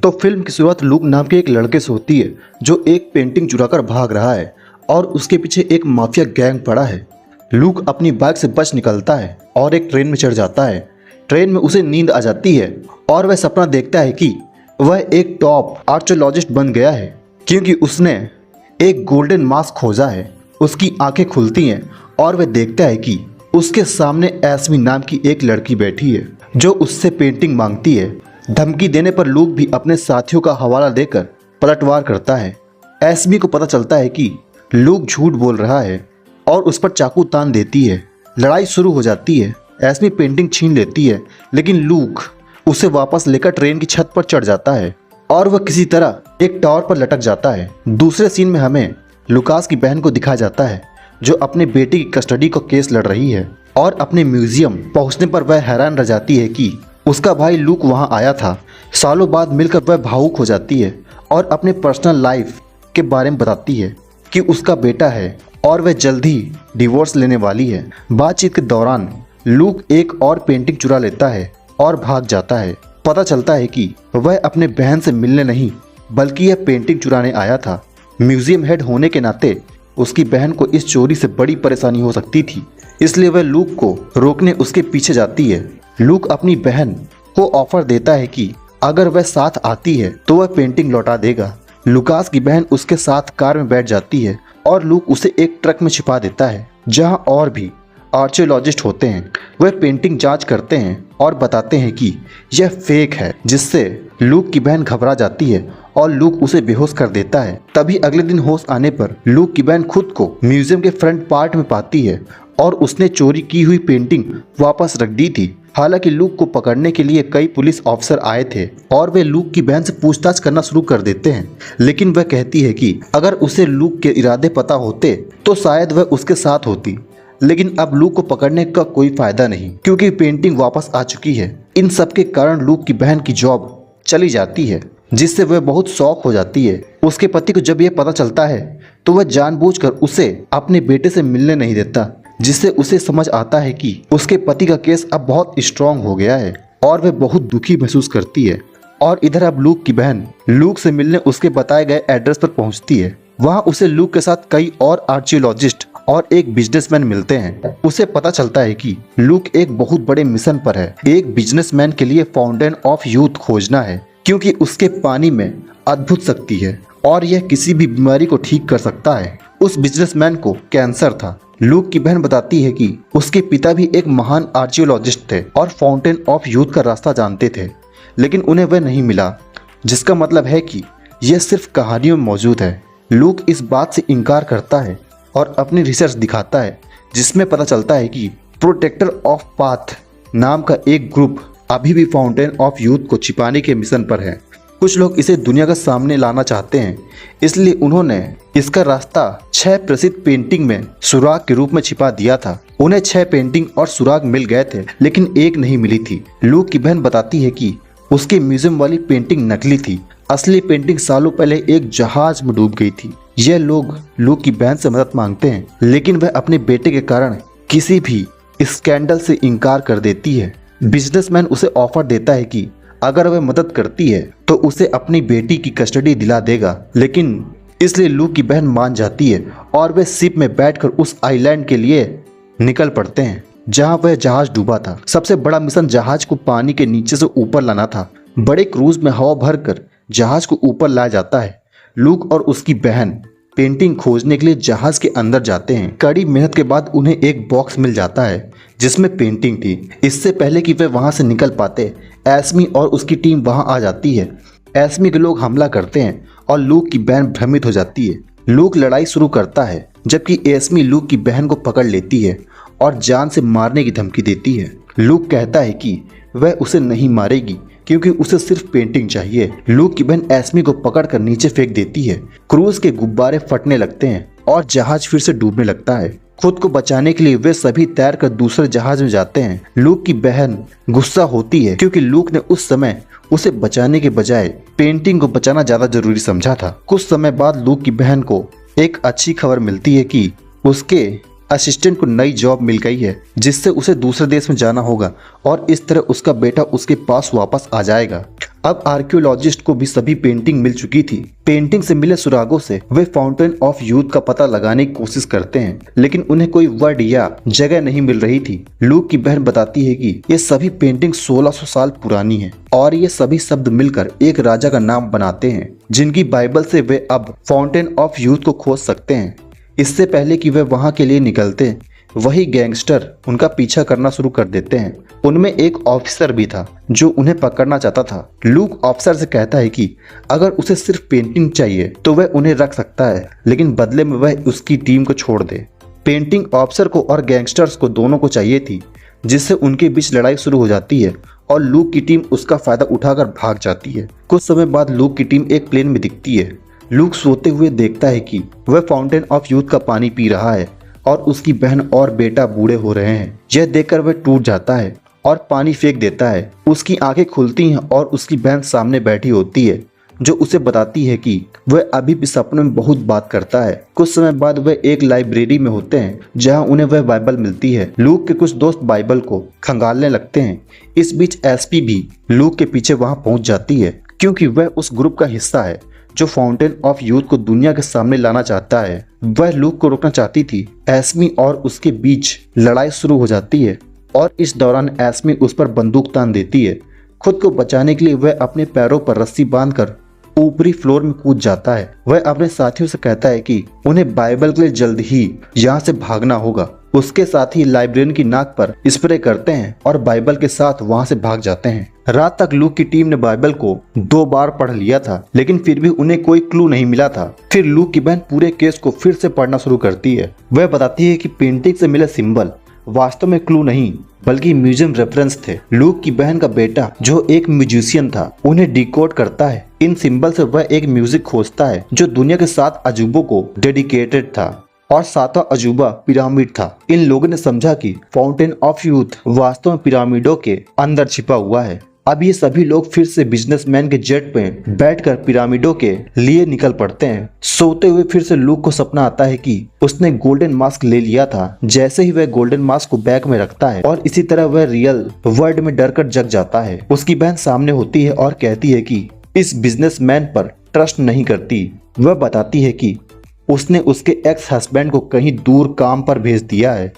तो फिल्म की शुरुआत लूक नाम के एक लड़के से होती है जो एक पेंटिंग चुराकर भाग रहा है और उसके पीछे एक माफिया गैंग पड़ा है। लूक अपनी बाइक से बच निकलता है और एक ट्रेन में चढ़ जाता है। ट्रेन में उसे नींद आ जाती है और वह सपना देखता है कि वह एक टॉप आर्कियोलॉजिस्ट बन गया है क्योंकि उसने एक गोल्डन मास्क खोजा है। उसकी आंखें खुलती हैं और वह देखता है कि उसके सामने एस्मी नाम की एक लड़की बैठी है जो उससे पेंटिंग मांगती है। धमकी देने पर लूक भी अपने साथियों का हवाला देकर पलटवार करता है। एस्मी को पता चलता है कि लूक झूठ बोल रहा है और उस पर चाकू तान देती है। लड़ाई शुरू हो जाती है। एस्मी पेंटिंग छीन लेती है लेकिन लूक उसे वापस लेकर ट्रेन की छत पर चढ़ जाता है और वह किसी तरह एक टावर पर लटक जाता है। दूसरे सीन में हमें लुकास की बहन को दिखाया जाता है जो अपने बेटे की कस्टडी का केस लड़ रही है और अपने म्यूजियम पहुंचने पर वह हैरान रह जाती है कि उसका भाई लूक वहां आया था। सालों बाद मिलकर वह भावुक हो जाती है और अपने पर्सनल लाइफ के बारे में बताती है कि उसका बेटा है और वह जल्द ही डिवोर्स लेने वाली है। बातचीत के दौरान लूक एक और पेंटिंग चुरा लेता है और भाग जाता है। पता चलता है कि वह अपने बहन से मिलने नहीं बल्कि यह पेंटिंग चुराने आया था। म्यूजियम हेड होने के नाते उसकी बहन को इस चोरी से बड़ी परेशानी हो सकती थी, इसलिए वह लूक को रोकने उसके पीछे जाती है। लूक अपनी बहन को ऑफर देता है कि अगर वह साथ आती है तो वह पेंटिंग लौटा देगा। लुकास की बहन उसके साथ कार में बैठ जाती है और लूक उसे एक ट्रक में छिपा देता है जहां और भी आर्कियोलॉजिस्ट होते हैं। वह पेंटिंग जांच करते हैं और बताते हैं कि यह फेक है, जिससे लूक की बहन घबरा जाती है और लूक उसे बेहोश कर देता है। तभी अगले दिन होश आने पर लूक की बहन खुद को म्यूजियम के फ्रंट पार्ट में पाती है और उसने चोरी की हुई पेंटिंग वापस रख दी थी। हालांकि लूक को पकड़ने के लिए कई पुलिस ऑफिसर आए थे और वे लूक की बहन से पूछताछ करना शुरू कर देते हैं, लेकिन वह कहती है कि अगर उसे लूक के इरादे पता होते तो शायद वह उसके साथ होती। लेकिन अब लूक को पकड़ने का कोई फायदा नहीं क्योंकि पेंटिंग वापस आ चुकी है। इन सब के कारण लूक की बहन की जॉब चली जाती है, जिससे वह बहुत शौक हो जाती है। उसके पति को जब यह पता चलता है तो वह जानबूझकर उसे अपने बेटे से मिलने नहीं देता, जिससे उसे समझ आता है कि उसके पति का केस अब बहुत स्ट्रांग हो गया है और वह बहुत दुखी महसूस करती है। और इधर अब लूक की बहन लूक से मिलने उसके बताए गए एड्रेस पर पहुंचती है। वहां उसे लूक के साथ कई और आर्कियोलॉजिस्ट और एक बिजनेसमैन मिलते हैं। उसे पता चलता है कि लूक एक बहुत बड़े मिशन पर है। एक बिजनेसमैन के लिए फाउंटेन ऑफ यूथ खोजना है क्योंकि उसके पानी में अद्भुत शक्ति है और यह किसी भी बीमारी को ठीक कर सकता है। उस बिजनेसमैन को कैंसर था। लूक की बहन बताती है कि उसके पिता भी एक महान आर्कियोलॉजिस्ट थे और फाउंटेन ऑफ यूथ का रास्ता जानते थे, लेकिन उन्हें वह नहीं मिला, जिसका मतलब है कि यह सिर्फ कहानियों में मौजूद है। लूक इस बात से इनकार करता है और अपनी रिसर्च दिखाता है जिसमें पता चलता है कि प्रोटेक्टर ऑफ पाथ नाम का एक ग्रुप अभी भी फाउंटेन ऑफ यूथ को छिपाने के मिशन पर है। कुछ लोग इसे दुनिया के सामने लाना चाहते हैं, इसलिए उन्होंने इसका रास्ता 6 प्रसिद्ध पेंटिंग में सुराग के रूप में छिपा दिया था। उन्हें 6 पेंटिंग और सुराग मिल गए थे लेकिन एक नहीं मिली थी। लूक की बहन बताती है कि उसके म्यूजियम वाली पेंटिंग नकली थी। असली पेंटिंग सालों पहले एक जहाज में डूब गई थी। यह लोग लूक की बहन से मदद मांगते हैं लेकिन वह अपने बेटे के कारण किसी भी स्कैंडल से इनकार कर देती है। बिजनेसमैन उसे ऑफर देता है कि अगर वह मदद करती है तो उसे अपनी बेटी की कस्टडी दिला देगा, लेकिन इसलिए लूक की बहन मान जाती है और वे शिप में बैठकर उस आइलैंड के लिए निकल पड़ते हैं जहां वह जहाज डूबा था। सबसे बड़ा मिशन जहाज को पानी के नीचे से ऊपर लाना था। बड़े क्रूज में हवा भरकर जहाज को ऊपर लाया जाता है। लूक और उसकी बहन पेंटिंग खोजने के लिए जहाज के अंदर जाते हैं। कड़ी मेहनत के बाद उन्हें एक बॉक्स मिल जाता है जिसमें पेंटिंग थी। इससे पहले कि वे वहां से निकल पाते, एस्मी और उसकी टीम वहां आ जाती है। एस्मी के लोग हमला करते हैं और लूक की बहन भ्रमित हो जाती है। लूक लड़ाई शुरू करता है जबकि एस्मी लूक की बहन को पकड़ लेती है और जान से मारने की धमकी देती है। लूक कहता है कि वह उसे नहीं मारेगी क्योंकि उसे सिर्फ पेंटिंग चाहिए। लूक की बहन एस्मी को पकड़कर नीचे फेंक देती है। क्रूज के गुब्बारे फटने लगते हैं और जहाज फिर से डूबने लगता है। खुद को बचाने के लिए वे सभी तैरकर दूसरे जहाज में जाते हैं। लूक की बहन गुस्सा होती है क्योंकि लूक ने उस समय उसे बचाने के बजाय पेंटिंग को बचाना ज्यादा जरूरी समझा था। कुछ समय बाद लूक की बहन को एक अच्छी खबर मिलती है कि उसके असिस्टेंट को नई जॉब मिल गई है जिससे उसे दूसरे देश में जाना होगा और इस तरह उसका बेटा उसके पास वापस आ जाएगा। अब आर्कियोलॉजिस्ट को भी सभी पेंटिंग मिल चुकी थी। पेंटिंग से मिले सुरागों से वे फाउंटेन ऑफ यूथ का पता लगाने की कोशिश करते हैं, लेकिन उन्हें कोई वर्ड या जगह नहीं मिल रही थी। लूक की बहन बताती है कि ये सभी पेंटिंग 1600 साल पुरानी है और ये सभी शब्द मिलकर एक राजा का नाम बनाते हैं, जिनकी बाइबल से वे अब फाउंटेन ऑफ यूथ को खोज सकते हैं। इससे पहले कि वे वहां के लिए निकलते, वही गैंगस्टर उनका पीछा करना शुरू कर देते हैं। उनमें एक ऑफिसर भी था जो उन्हें पकड़ना चाहता था। लूक ऑफिसर से कहता है कि अगर उसे सिर्फ पेंटिंग चाहिए तो वह उन्हें रख सकता है, लेकिन बदले में वह उसकी टीम को छोड़ दे। पेंटिंग ऑफिसर को और गैंगस्टर्स को दोनों को चाहिए थी, जिससे उनके बीच लड़ाई शुरू हो जाती है और लूक की टीम उसका फायदा उठाकर भाग जाती है। कुछ समय बाद लूक की टीम एक प्लेन में दिखती है। लूक सोते हुए देखता है कि वह फाउंटेन ऑफ यूथ का पानी पी रहा है और उसकी बहन और बेटा बूढ़े हो रहे हैं। यह देखकर वह टूट जाता है और पानी फेंक देता है। उसकी आंखें खुलती हैं और उसकी बहन सामने बैठी होती है, जो उसे बताती है कि वह अभी भी सपनों में बहुत बात करता है। कुछ समय बाद वह एक लाइब्रेरी में होते हैं जहां उन्हें वह बाइबल मिलती है। लूक के कुछ दोस्त बाइबल को खंगालने लगते हैं। इस बीच एसपी भी लूक के पीछे वहां पहुंच जाती है, क्योंकि वह उस ग्रुप का हिस्सा है जो फाउंटेन ऑफ यूथ को दुनिया के सामने लाना चाहता है। वह लूक को रोकना चाहती थी। एस्मी और उसके बीच लड़ाई शुरू हो जाती है और इस दौरान एस्मी उस पर बंदूक तान देती है। खुद को बचाने के लिए वह अपने पैरों पर रस्सी बांधकर ऊपरी फ्लोर में कूद जाता है। वह अपने साथियों से कहता है कि उन्हें बाइबल के लिए जल्द ही यहाँ से भागना होगा। उसके साथ ही लाइब्रेरियन की नाक पर स्प्रे करते हैं और बाइबल के साथ वहां से भाग जाते हैं। रात तक लूक की टीम ने बाइबल को 2 बार पढ़ लिया था, लेकिन फिर भी उन्हें कोई क्लू नहीं मिला था। फिर लूक की बहन पूरे केस को फिर से पढ़ना शुरू करती है। वह बताती है कि पेंटिंग से मिले सिंबल वास्तव में क्लू नहीं बल्कि म्यूजियम रेफरेंस थे। लूक की बहन का बेटा जो एक म्यूजिशियन था उन्हें डिकोड करता है। इन सिंबल से वह एक म्यूजिक खोजता है जो दुनिया के 7 अजूबों को डेडिकेटेड था और 7वां अजूबा पिरामिड था। इन लोगों ने समझा कि फाउंटेन ऑफ यूथ वास्तव में पिरामिडों के अंदर छिपा हुआ है। अब ये सभी लोग फिर से बिजनेसमैन के जेट पे बैठकर पिरामिडों के लिए निकल पड़ते हैं। सोते हुए फिर से लूक को सपना आता है कि उसने गोल्डन मास्क ले लिया था। जैसे ही वह गोल्डन मास्क को बैग में रखता है और इसी तरह वह रियल वर्ल्ड में डरकर जग जाता है। उसकी बहन सामने होती है और कहती है कि इस बिजनेसमैन पर ट्रस्ट नहीं करती। वह बताती है कि उसने उसके एक्स हस्बैंड को कहीं दूर काम पर भेज दिया है,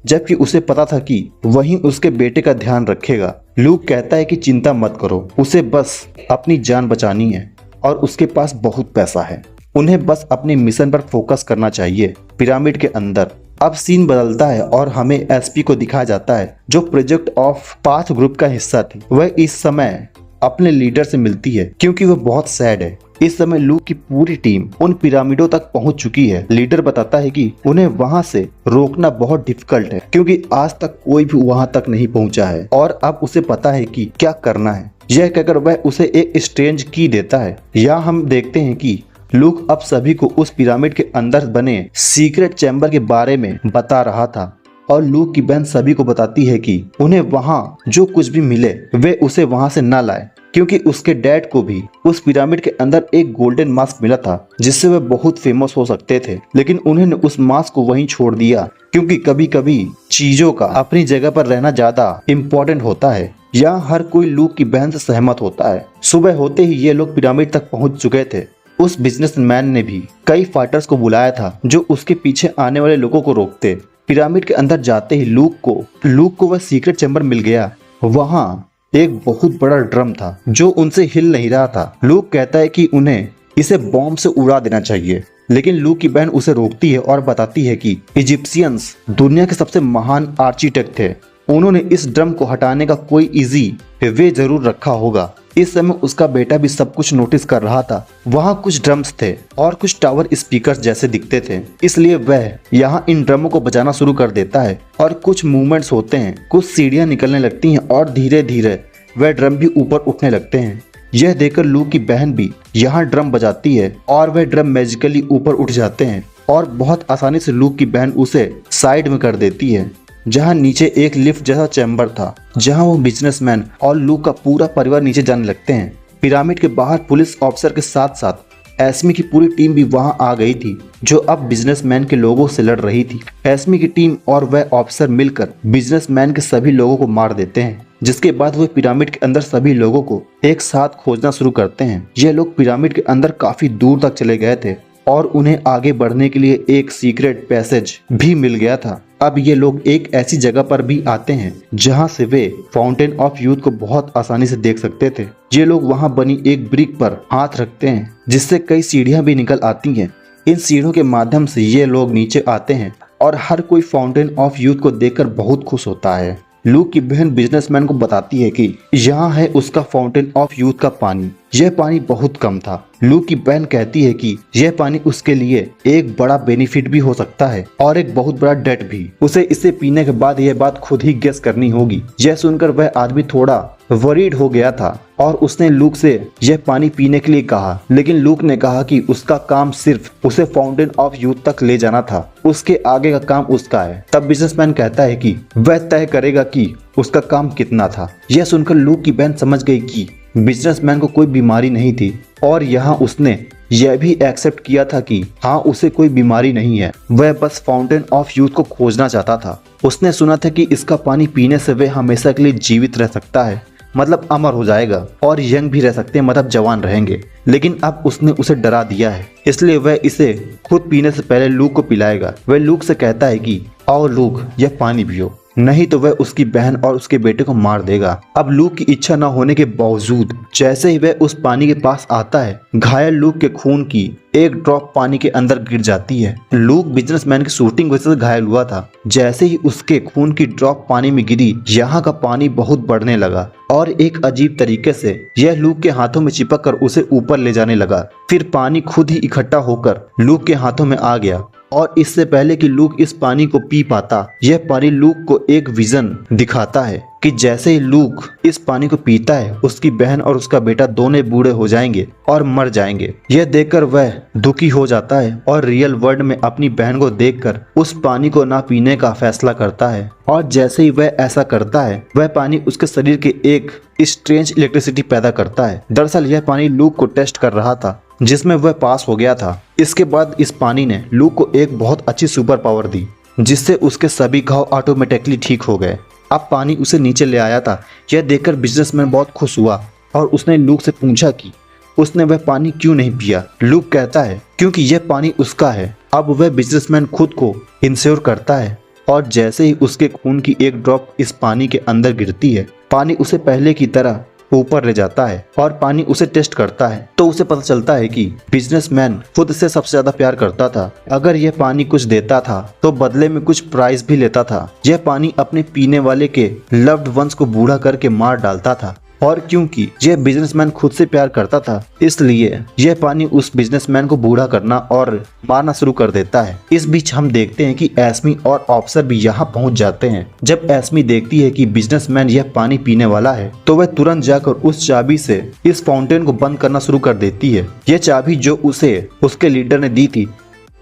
जबकि उसे पता था कि वहीं उसके बेटे का ध्यान रखेगा। लूक कहता है कि चिंता मत करो, उसे बस अपनी जान बचानी है और उसके पास बहुत पैसा है। उन्हें बस अपने मिशन पर फोकस करना चाहिए। पिरामिड के अंदर अब सीन बदलता है और हमें एसपी को दिखाया जाता है जो प्रोजेक्ट ऑफ पाथ ग्रुप का हिस्सा थी। वह इस समय अपने लीडर से मिलती है क्योंकि वह बहुत सैड है। इस समय लूक की पूरी टीम उन पिरामिडों तक पहुंच चुकी है। लीडर बताता है कि उन्हें वहां से रोकना बहुत डिफिकल्ट है क्योंकि आज तक कोई भी वहां तक नहीं पहुंचा है और अब उसे पता है कि क्या करना है। यह कहकर वह उसे एक स्ट्रेंज की देता है। यहाँ हम देखते हैं कि लूक अब सभी को उस पिरामिड के अंदर बने सीक्रेट चैम्बर के बारे में बता रहा था और लूक की बहन सभी को बताती है कि उन्हें वहां जो कुछ भी मिले वे उसे वहां से न लाए, क्योंकि उसके डैड को भी उस पिरामिड के अंदर एक गोल्डन मास्क मिला था जिससे वे बहुत फेमस हो सकते थे। लेकिन उन्होंने उस मास्क को वहीं छोड़ दिया क्योंकि कभी कभी चीजों का अपनी जगह पर रहना ज्यादा इम्पोर्टेंट होता है। यहाँ हर कोई लूक की बहन से सहमत होता है। सुबह होते ही ये लोग पिरामिड तक पहुंच चुके थे। उस बिजनेसमैन ने भी कई फाइटर्स को बुलाया था जो उसके पीछे आने वाले लोगों को रोकते। पिरामिड के अंदर जाते ही लूक को वह सीक्रेट चैम्बर मिल गया। वहां एक बहुत बड़ा ड्रम था जो उनसे हिल नहीं रहा था। लूक कहता है कि उन्हें इसे बॉम्ब से उड़ा देना चाहिए, लेकिन लूक की बहन उसे रोकती है और बताती है कि इजिप्शियंस दुनिया के सबसे महान आर्किटेक्ट थे। उन्होंने इस ड्रम को हटाने का कोई इजी वे जरूर रखा होगा। इस समय उसका बेटा भी सब कुछ नोटिस कर रहा था। वहाँ कुछ ड्रम्स थे और कुछ टावर स्पीकर्स जैसे दिखते थे, इसलिए वह यहाँ इन ड्रमों को बजाना शुरू कर देता है और कुछ मूवमेंट्स होते हैं। कुछ सीढ़ियाँ निकलने लगती हैं और धीरे धीरे वह ड्रम भी ऊपर उठने लगते हैं। यह देखकर लूक की बहन भी यहाँ ड्रम बजाती है और वह ड्रम मैजिकली ऊपर उठ जाते हैं और बहुत आसानी से लूक की बहन उसे साइड में कर देती है। जहाँ नीचे एक लिफ्ट जैसा चैम्बर था जहाँ वो बिजनेसमैन और लूक का पूरा परिवार नीचे जाने लगते हैं। पिरामिड के बाहर पुलिस ऑफिसर के साथ साथ एस्मी की पूरी टीम भी वहां आ गई थी, जो अब बिजनेसमैन के लोगों से लड़ रही थी। एस्मी की टीम और वह ऑफिसर मिलकर बिजनेसमैन के सभी लोगों को मार देते हैं, जिसके बाद वे पिरामिड के अंदर सभी लोगों को एक साथ खोजना शुरू करते हैं। ये लोग पिरामिड के अंदर काफी दूर तक चले गए थे और उन्हें आगे बढ़ने के लिए एक सीक्रेट पैसेज भी मिल गया था। अब ये लोग एक ऐसी जगह पर भी आते हैं जहां से वे फाउंटेन ऑफ यूथ को बहुत आसानी से देख सकते थे। ये लोग वहां बनी एक ब्रिक पर हाथ रखते हैं, जिससे कई सीढ़ियां भी निकल आती हैं। इन सीढ़ियों के माध्यम से ये लोग नीचे आते हैं और हर कोई फाउंटेन ऑफ यूथ को देखकर बहुत खुश होता है। लूक की बहन बिजनेसमैन को बताती है कि यहाँ है उसका फाउंटेन ऑफ यूथ का पानी। यह पानी बहुत कम था। लूक की बहन कहती है कि यह पानी उसके लिए एक बड़ा बेनिफिट भी हो सकता है और एक बहुत बड़ा डेट भी। उसे इसे पीने के बाद यह बात खुद ही गेस करनी होगी। यह सुनकर वह आदमी थोड़ा वरीड हो गया था और उसने लूक से यह पानी पीने के लिए कहा, लेकिन लूक ने कहा कि उसका काम सिर्फ उसे फाउंटेन ऑफ यूथ तक ले जाना था, उसके आगे का काम उसका है। तब बिजनेसमैन कहता है कि वह तय करेगा कि उसका काम कितना था। यह सुनकर लूक की बहन समझ गई कि बिजनेसमैन को कोई बीमारी नहीं थी और यहाँ उसने यह भी एक्सेप्ट किया था कि हाँ, उसे कोई बीमारी नहीं है, वह बस फाउंटेन ऑफ यूथ को खोजना चाहता था। उसने सुना था कि इसका पानी पीने से वह हमेशा के लिए जीवित रह सकता है, मतलब अमर हो जाएगा, और यंग भी रह सकते हैं, मतलब जवान रहेंगे। लेकिन अब उसने उसे डरा दिया है, इसलिए वह इसे खुद पीने से पहले लूक को पिलाएगा। वह लूक से कहता है कि आओ लूक, यह पानी पियो, नहीं तो वह उसकी बहन और उसके बेटे को मार देगा। अब लूक की इच्छा न होने के बावजूद जैसे ही वह उस पानी के पास आता है, घायल लूक के खून की एक ड्रॉप पानी के अंदर गिर जाती है। लूक बिजनेसमैन की शूटिंग वजह से घायल हुआ था। जैसे ही उसके खून की ड्रॉप पानी में गिरी, यहाँ का पानी बहुत बढ़ने लगा और एक अजीब तरीके से यह लूक के हाथों में चिपक कर उसे ऊपर ले जाने लगा। फिर पानी खुद ही इकट्ठा होकर लूक के हाथों में आ गया और इससे पहले कि लूक इस पानी को पी पाता, यह पानी लूक को एक विजन दिखाता है कि जैसे ही लूक इस पानी को पीता है, उसकी बहन और उसका बेटा दोनों बूढ़े हो जाएंगे और मर जाएंगे। यह देखकर वह दुखी हो जाता है और रियल वर्ल्ड में अपनी बहन को देखकर उस पानी को ना पीने का फैसला करता है। और जैसे ही वह ऐसा करता है, वह पानी उसके शरीर के एक स्ट्रेंज इलेक्ट्रिसिटी पैदा करता है। दरअसल यह पानी लूक को टेस्ट कर रहा था, जिसमें वह पास हो गया था। इसके बाद इस पानी ने लूक को एक बहुत अच्छी सुपर पावर दी, जिससे उसके सभी घाव ऑटोमेटिकली ठीक हो गए। अब पानी उसे नीचे ले आया था। यह देखकर बिजनेसमैन बहुत खुश हुआ और उसने लूक से पूछा कि उसने वह पानी क्यों नहीं पिया। लूक कहता है क्योंकि यह पानी उसका है। अब वह बिजनेसमैन खुद को इंश्योर करता है और जैसे ही उसके खून की एक ड्रॉप इस पानी के अंदर गिरती है, पानी उसे पहले की तरह ऊपर ले जाता है और पानी उसे टेस्ट करता है। तो उसे पता चलता है कि बिजनेसमैन खुद से सबसे ज्यादा प्यार करता था। अगर यह पानी कुछ देता था तो बदले में कुछ प्राइस भी लेता था। यह पानी अपने पीने वाले के लव्ड वंस को बूढ़ा करके मार डालता था और क्योंकि यह बिजनेसमैन खुद से प्यार करता था, इसलिए यह पानी उस बिजनेसमैन को बूढ़ा करना और मारना शुरू कर देता है। इस बीच हम देखते हैं कि एस्मी और ऑफिसर भी यहाँ पहुँच जाते हैं। जब एस्मी देखती है कि बिजनेसमैन यह पानी पीने वाला है, तो वह तुरंत जाकर उस चाबी से इस फाउंटेन को बंद करना शुरू कर देती है। यह चाबी जो उसे उसके लीडर ने दी थी।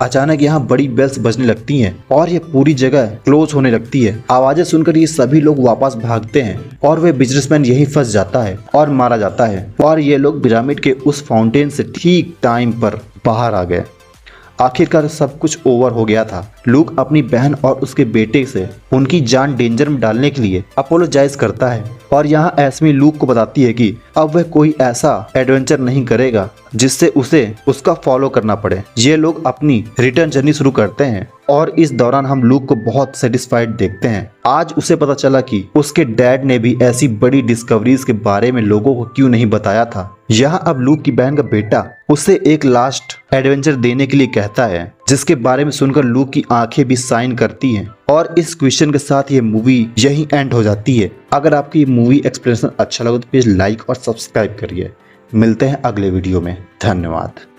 अचानक यहाँ बड़ी बेल्स बजने लगती हैं और ये पूरी जगह क्लोज होने लगती है। आवाजें सुनकर ये सभी लोग वापस भागते हैं और वे बिजनेसमैन यहीं फंस जाता है और मारा जाता है और ये लोग पिरामिड के उस फाउंटेन से ठीक टाइम पर बाहर आ गए। आखिरकार सब कुछ ओवर हो गया था। लूक अपनी बहन और उसके बेटे से उनकी जान डेंजर में डालने के लिए अपोलोजाइज करता है और यहाँ एस्मी लूक को बताती है कि अब वह कोई ऐसा एडवेंचर नहीं करेगा जिससे उसे उसका फॉलो करना पड़े। ये लोग अपनी रिटर्न जर्नी शुरू करते हैं और इस दौरान हम लूक को बहुत सेटिस्फाइड देखते हैं। आज उसे पता चला कि उसके डैड ने भी ऐसी बड़ी डिस्कवरीज के बारे में लोगों को क्यों नहीं बताया था। यहाँ अब लूक की बहन का बेटा उसे एक लास्ट एडवेंचर देने के लिए कहता है, जिसके बारे में सुनकर लूक की आंखें भी साइन करती हैं। और इस क्वेश्चन के साथ ये मूवी यहीं एंड हो जाती है। अगर आपको ये मूवी एक्सप्लेनेशन अच्छा लगा तो प्लीज लाइक और सब्सक्राइब करिए। मिलते हैं अगले वीडियो में। धन्यवाद।